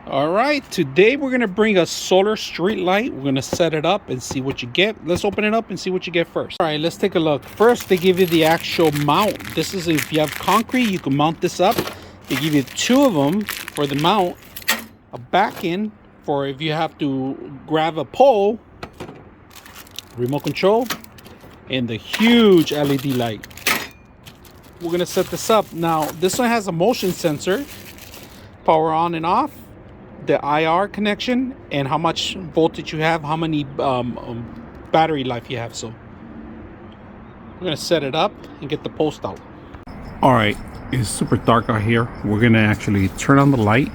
All right, today we're gonna bring a solar street light. We're gonna set it up and see what you get. Let's open it up and see what you get first. All right, let's take a look. First, they give you the actual mount. This is if you have concrete, you can mount this up. They give you two of them for the mount, a back end for if you have to grab a pole, remote control, and the huge LED light. We're gonna set this up. Now, this one has a motion sensor, power on and off, the IR connection, and how much voltage you have, how many battery life you have. So we're gonna set it up and get the post out. All right, it's super dark out here. We're gonna actually turn on the light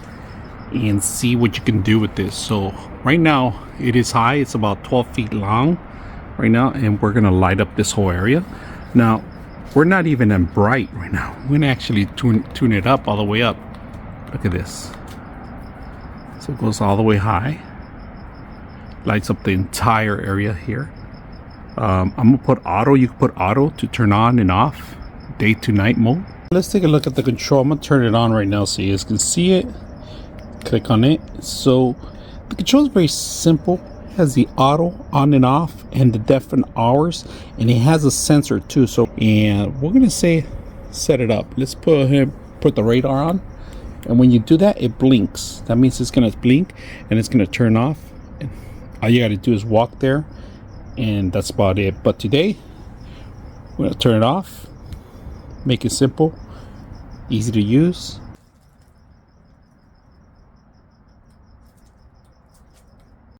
and see what you can do with this. So right now it is high, it's about 12 feet long right now, and we're gonna light up this whole area. Now we're not even in bright right now. We're gonna actually tune it up all the way up. Look at this. So it goes all the way high, lights up the entire area here. I'm gonna put auto. You can put auto to turn on and off, day to night mode. Let's take a look at the control. I'm gonna turn it on right now so you guys can see it. Click on it. So the control is very simple. It has the auto on and off and the different hours, and it has a sensor too. So, and we're gonna say set it up. Let's put the radar on. And when you do that, it blinks. That means it's gonna blink and it's gonna turn off. And all you gotta do is walk there, and that's about it. But today, we're gonna turn it off, make it simple, easy to use.